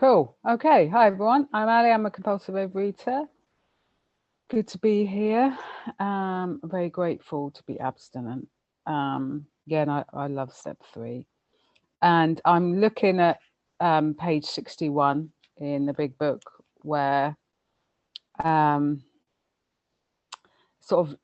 Cool. Okay. Hi, everyone. I'm Ali. I'm a compulsive overeater. Good to be here. Very grateful to be abstinent. Yeah, and I love step 3. And I'm looking at page 61 in the big book, where sort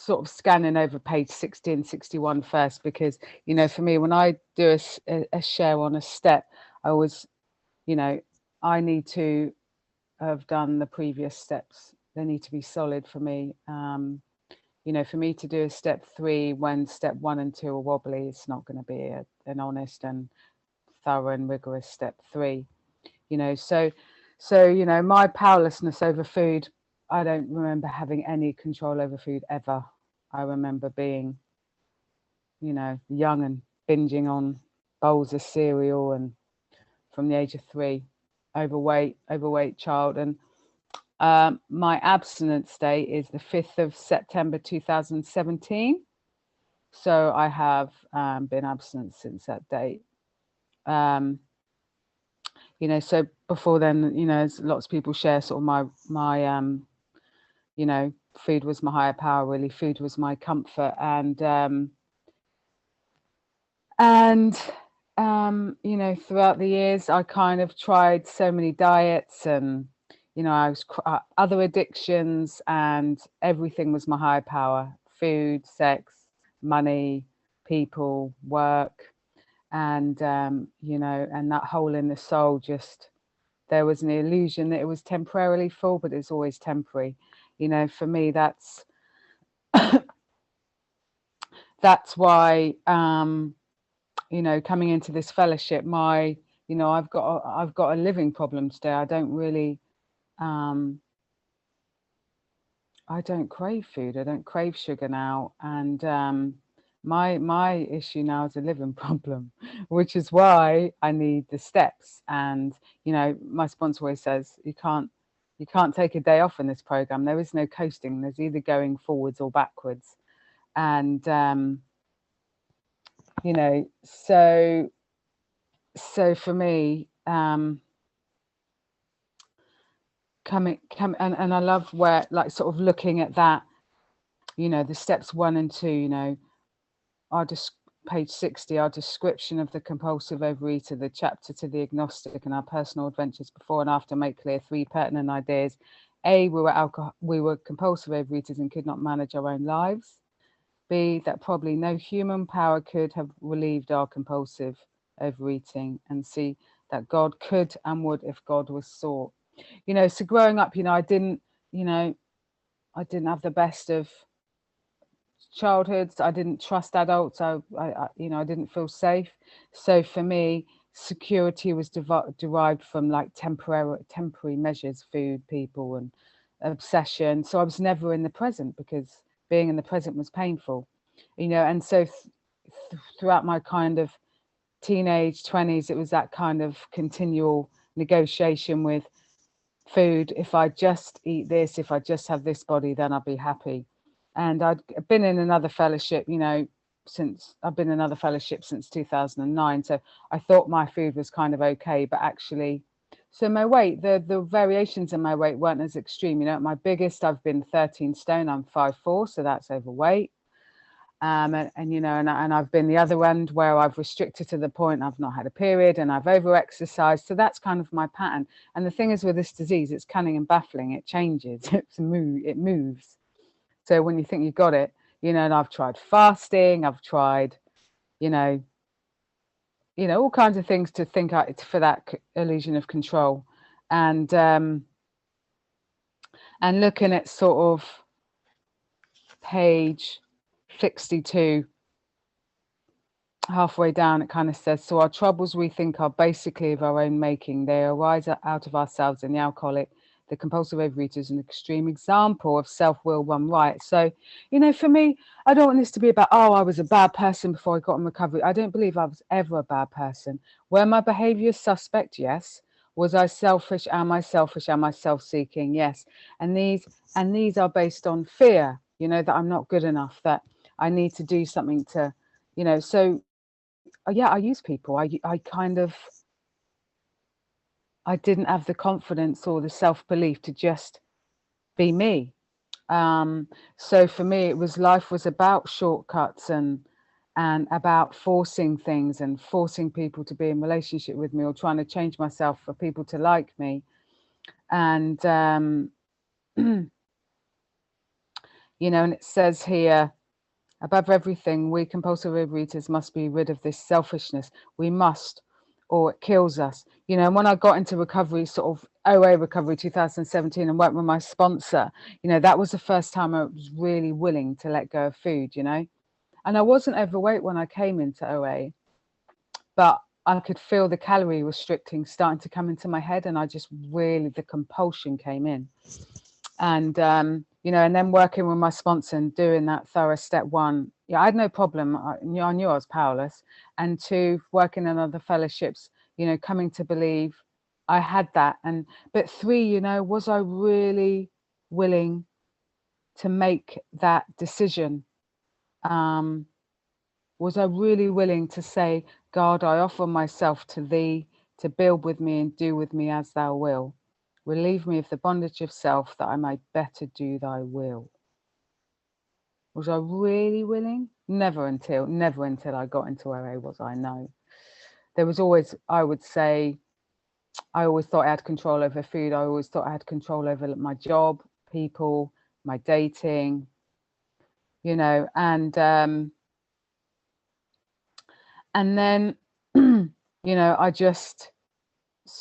of scanning over page 60 and 61 first, because, you know, for me, when I do a share on a step, I always, you know, I need to have done the previous steps. They need to be solid for me. You know, for me to do a step 3 when step 1 and 2 are wobbly, it's not going to be an honest and thorough and rigorous step 3. You know, so you know, my powerlessness over food, I don't remember having any control over food ever. I remember being, you know, young and binging on bowls of cereal, and from the age of 3, overweight child. And my abstinence day is the 5th of September 2017. So I have been abstinent since that date. You know, so before then, you know, as lots of people share sort of my you know, food was my higher power, really. Food was my comfort. And you know, throughout the years, I kind of tried so many diets, and, you know, I was other addictions, and everything was my higher power: food, sex, money, people, work. And you know, and that hole in the soul, just, there was an illusion that it was temporarily full, but it's always temporary. You know, for me, that's that's why you know, coming into this fellowship, you know, I've got a living problem today. I don't really I don't crave food. I don't crave sugar now. And my issue now is a living problem, which is why I need the steps. And, you know, my sponsor always says, you can't take a day off in this program. There is no coasting. There's either going forwards or backwards. And you know, so for me, coming and I love where, like, sort of looking at that, you know, the steps 1 and 2, you know, our page 60, our description of the compulsive overeater, the chapter to the agnostic, and our personal adventures before and after make clear 3 pertinent ideas. A, we were compulsive overeaters and could not manage our own lives. B, that probably no human power could have relieved our compulsive overeating. And C, that God could and would if God was sought. You know, so growing up, you know, I didn't have the best of childhoods. I didn't trust adults. I you know, I didn't feel safe. So for me, security was derived from, like, temporary measures: food, people, and obsession. So I was never in the present, because being in the present was painful, you know. And so throughout my kind of teenage 20s, it was that kind of continual negotiation with food. If I just eat this, if I just have this body, then I'll be happy. And I'd been in another fellowship, you know, since 2009. So I thought my food was kind of okay, but actually, so my weight, the variations in my weight weren't as extreme. You know, at my biggest, I've been 13 stone. I'm 5'4", so that's overweight. And you know, and I've been the other end, where I've restricted to the point I've not had a period, and I've over-exercised. So that's kind of my pattern. And the thing is, with this disease, it's cunning and baffling. It changes. It moves. So when you think you got it, you know, and I've tried fasting, I've tried, you know, all kinds of things to think out for that illusion of control. And looking at sort of page 62, halfway down, it kind of says, so our troubles, we think, are basically of our own making. They arise out of ourselves, and the alcoholic, the compulsive overeater, is an extreme example of self-will run riot. So, you know, for me, I don't want this to be about, oh, I was a bad person before I got in recovery. I don't believe I was ever a bad person. Were my behavior suspect? Yes. Was I selfish? Am I selfish? Am I self-seeking? Yes. And these are based on fear, you know, that I'm not good enough, that I need to do something to, you know. So yeah, I use people. I I didn't have the confidence or the self-belief to just be me. So for me, life was about shortcuts and about forcing things and forcing people to be in relationship with me, or trying to change myself for people to like me. And you know, and it says here, above everything, we compulsive overeaters must be rid of this selfishness. We must, or it kills us. You know, and when I got into recovery, sort of OA recovery 2017, and worked with my sponsor, you know, that was the first time I was really willing to let go of food, you know. And I wasn't overweight when I came into OA, but I could feel the calorie restricting starting to come into my head, and I just really, the compulsion came in. And you know, and then working with my sponsor and doing that thorough step 1, yeah, I had no problem. I knew I was powerless. And 2, working in other fellowships, you know, coming to believe I had that. And but 3, you know, was I really willing to make that decision? Was I really willing to say, God, I offer myself to thee, to build with me and do with me as thou wilt. Relieve me of the bondage of self, that I may better do thy will. Was I really willing? Never until I got into OA was I. No. There was always, I would say, I always thought I had control over food. I always thought I had control over my job, people, my dating, you know, and then, you know, I just,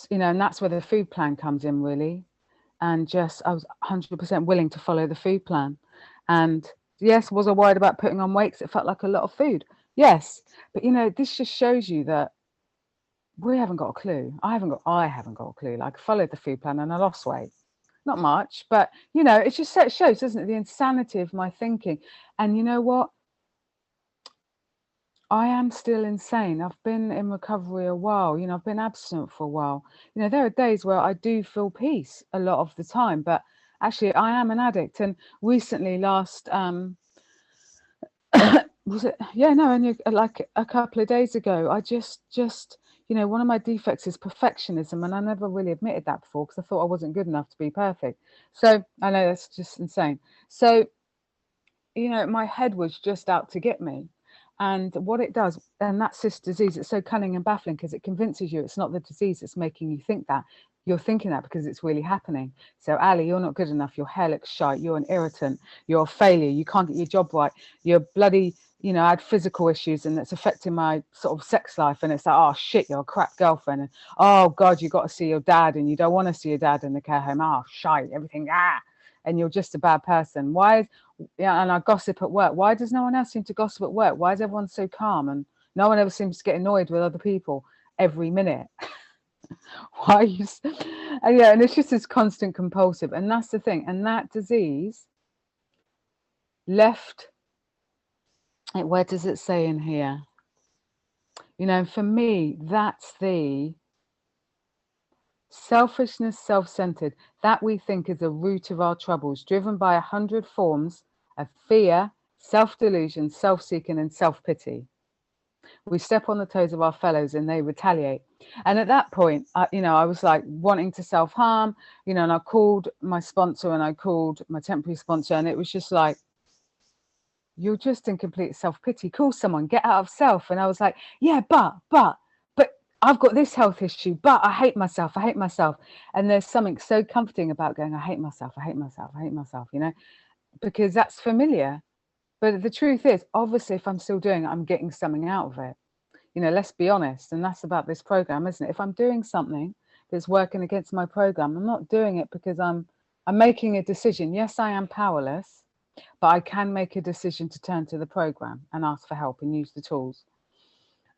you know, and that's where the food plan comes in, really. And just, I was 100% willing to follow the food plan. And yes, was I worried about putting on weight? 'Cause it felt like a lot of food. Yes. But, you know, this just shows you that we haven't got a clue. I haven't got a clue. Like, I followed the food plan and I lost weight. Not much, but, you know, it just shows, doesn't it, the insanity of my thinking. And you know what? I am still insane. I've been in recovery a while, you know, I've been abstinent for a while. You know, there are days where I do feel peace a lot of the time, but actually I am an addict. And recently, last, was it? Yeah, no, only like a couple of days ago, I just, you know, one of my defects is perfectionism. And I never really admitted that before because I thought I wasn't good enough to be perfect. So I know that's just insane. So, you know, my head was just out to get me. And what it does, and that's this disease, it's so cunning and baffling because it convinces you it's not the disease that's making you think that. You're thinking that because it's really happening. So, Ali, you're not good enough. Your hair looks shite. You're an irritant. You're a failure. You can't get your job right. You're bloody, you know, I had physical issues and it's affecting my sort of sex life. And it's like, oh, shit, you're a crap girlfriend. And, oh, God, you got to see your dad and you don't want to see your dad in the care home. Oh, shite, everything, and you're just a bad person. Why is, yeah, and I gossip at work. Why does no one else seem to gossip at work? Why is everyone so calm and no one ever seems to get annoyed with other people every minute? Why are you? And yeah, and it's just this constant compulsive, and that's the thing. And that disease left. Where does it say in here? You know, for me, that's the selfishness, self-centered, that we think is the root of our troubles, driven by 100 forms of fear, self-delusion, self-seeking, and self-pity. We step on the toes of our fellows and they retaliate. And at that point, you know, I was like wanting to self-harm, you know, and I called my sponsor and I called my temporary sponsor, and it was just like, you're just in complete self-pity. Call someone, get out of self. And I was like, yeah, but I've got this health issue, but I hate myself. And there's something so comforting about going, I hate myself, you know, because that's familiar. But the truth is, obviously, if I'm still doing it, I'm getting something out of it. You know, let's be honest. And that's about this program, isn't it? If I'm doing something that's working against my program, I'm not doing it because I'm making a decision. Yes, I am powerless, but I can make a decision to turn to the program and ask for help and use the tools.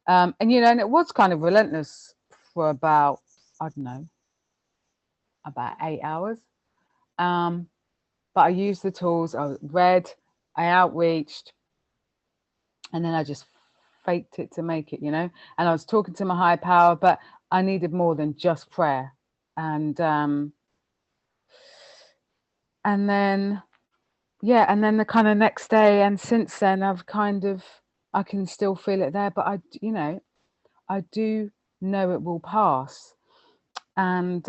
And, you know, and it was kind of relentless for about, I don't know, about 8 hours. But I used the tools, I read, I outreached, and then I just faked it to make it, you know. And I was talking to my higher power, but I needed more than just prayer. And then, yeah, and then the kind of next day, and since then, I can still feel it there, but you know, I do know it will pass. And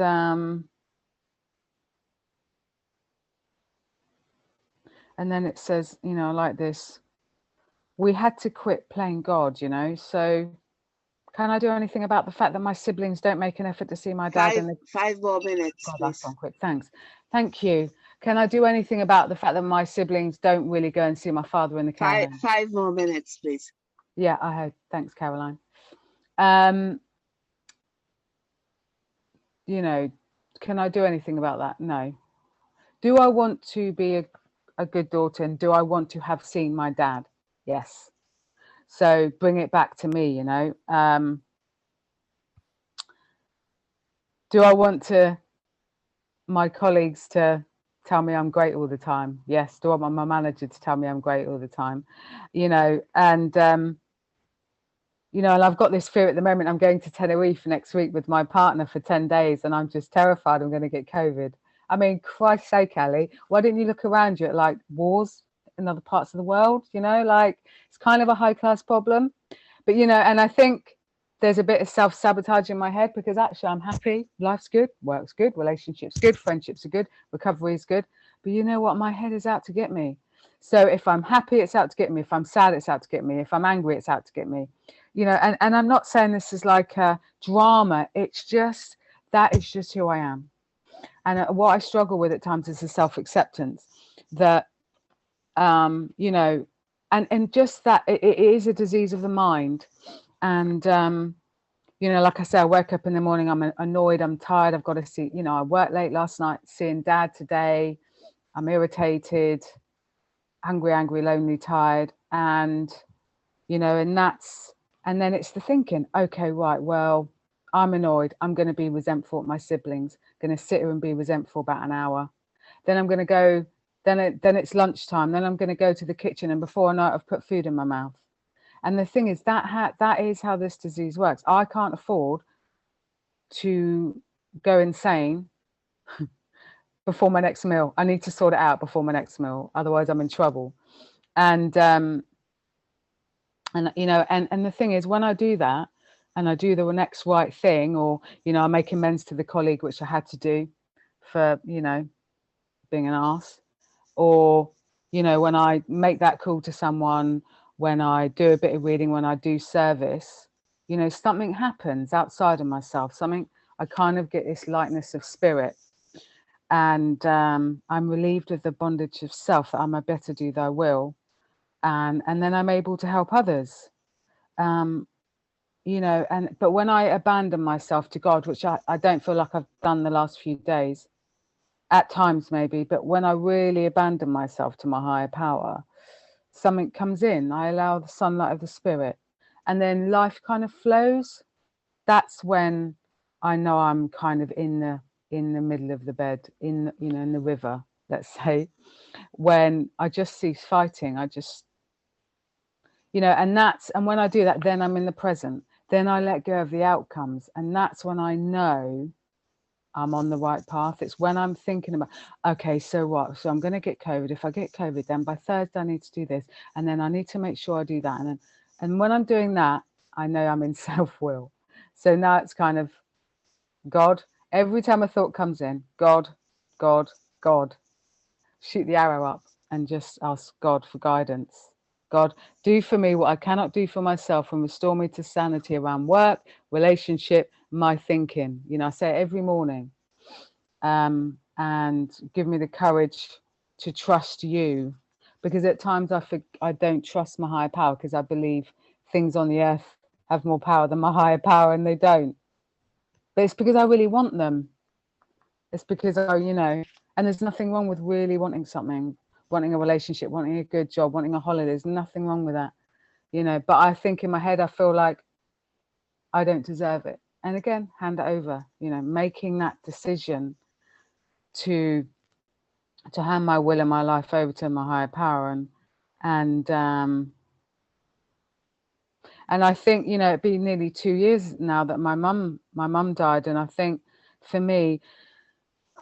then it says, you know, like this, we had to quit playing God, you know, so can I do anything about the fact that my siblings don't make an effort to see my dad? Five more minutes, God, please. that's gone quick. Thanks. Thank you. Can I do anything about the fact that my siblings don't really go and see my father in the care home? 5 more minutes, please. Yeah, I heard. Thanks, Caroline. You know, can I do anything about that? No. Do I want to be a good daughter, and do I want to have seen my dad? Yes. So bring it back to me, you know. Do I want my colleagues to tell me I'm great all the time? Yes. Do I want my manager to tell me I'm great all the time? You know, and you know, and I've got this fear at the moment. I'm going to Tenerife next week with my partner for 10 days, and I'm just terrified I'm going to get COVID. I mean, Christ's sake, Ali, why didn't you look around you at like wars in other parts of the world? You know, like it's kind of a high class problem. But, you know, and I think there's a bit of self-sabotage in my head, because actually I'm happy, life's good, work's good, relationships good, friendships are good, recovery is good. But you know what? My head is out to get me. So if I'm happy, it's out to get me. If I'm sad, it's out to get me. If I'm angry, it's out to get me. You know, and I'm not saying this is like a drama. It's just, that is just who I am. And what I struggle with at times is the self-acceptance that, you know, and just that it is a disease of the mind. And, you know, like I say, I wake up in the morning, I'm annoyed, I'm tired, I've got to see, you know, I worked late last night, seeing dad today, I'm irritated, hungry, lonely, tired. And, you know, and then it's the thinking, okay, right, well, I'm annoyed, I'm going to be resentful at my siblings, going to sit here and be resentful about an hour. Then I'm going to go, then it's lunchtime, then I'm going to go to the kitchen, and before I know it, I've put food in my mouth. And the thing is, that is how this disease works. I can't afford to go insane before my next meal. I need to sort it out before my next meal, otherwise I'm in trouble. And you know, and the thing is, when I do that, and I do the next right thing, or you know, I make amends to the colleague, which I had to do for, you know, being an arse, or you know, when I make that call to someone, when I do a bit of reading, when I do service, you know, something happens outside of myself, something, I kind of get this lightness of spirit, and I'm relieved of the bondage of self, that I'm a better do thy will, and then I'm able to help others. You know, but when I abandon myself to God, which I don't feel like I've done the last few days, at times maybe, but when I really abandon myself to my higher power, something comes in. I allow the sunlight of the spirit, and then life kind of flows. That's when I know I'm kind of in the middle of the bed, in, you know, in the river, let's say, when I just cease fighting. I just, you know, and when I do that, then I'm in the present. Then I let go of the outcomes, and that's when I know I'm on the right path. It's when I'm thinking about, okay, so what? So I'm going to get COVID. If I get COVID, then by Thursday I need to do this, and then I need to make sure I do that. And when I'm doing that, I know I'm in self-will. So now it's kind of God. Every time a thought comes in, God, God, God, shoot the arrow up and just ask God for guidance. God, do for me what I cannot do for myself, and restore me to sanity around work, relationship, my thinking. You know, I say it every morning. And give me the courage to trust you, because at times I don't trust my higher power, because I believe things on the earth have more power than my higher power, and they don't. But it's because I really want them. It's because you know, and there's nothing wrong with really wanting something, wanting a relationship, wanting a good job, wanting a holiday. There's nothing wrong with that, you know. But I think in my head, I feel like I don't deserve it. And again, hand it over, you know, making that decision to hand my will and my life over to my higher power. And I think, you know, it'd be nearly 2 years now that my mum died. And I think for me,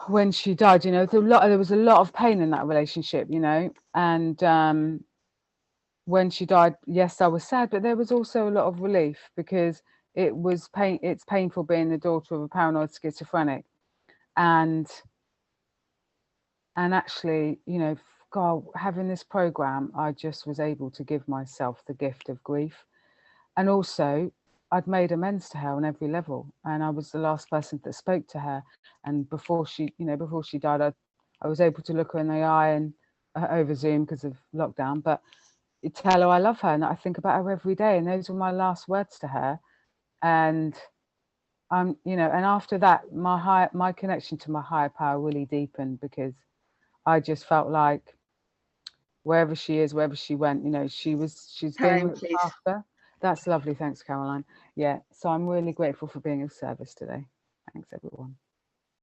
when she died, you know, there was a lot of pain in that relationship, you know. And when she died, yes, I was sad, but there was also a lot of relief, because it's painful being the daughter of a paranoid schizophrenic, and actually, you know, God, having this program, I just was able to give myself the gift of grief. And also, I'd made amends to her on every level, and I was the last person that spoke to her. And before she, you know, before she died, I was able to look her in the eye and over Zoom because of lockdown, but tell her I love her and that I think about her every day. And those were my last words to her. And you know, and after that, my connection to my higher power really deepened, because I just felt like wherever she is, wherever she went, you know, she's being Time, looked please. after. That's lovely. Thanks, Caroline. Yeah. So I'm really grateful for being of service today. Thanks, everyone.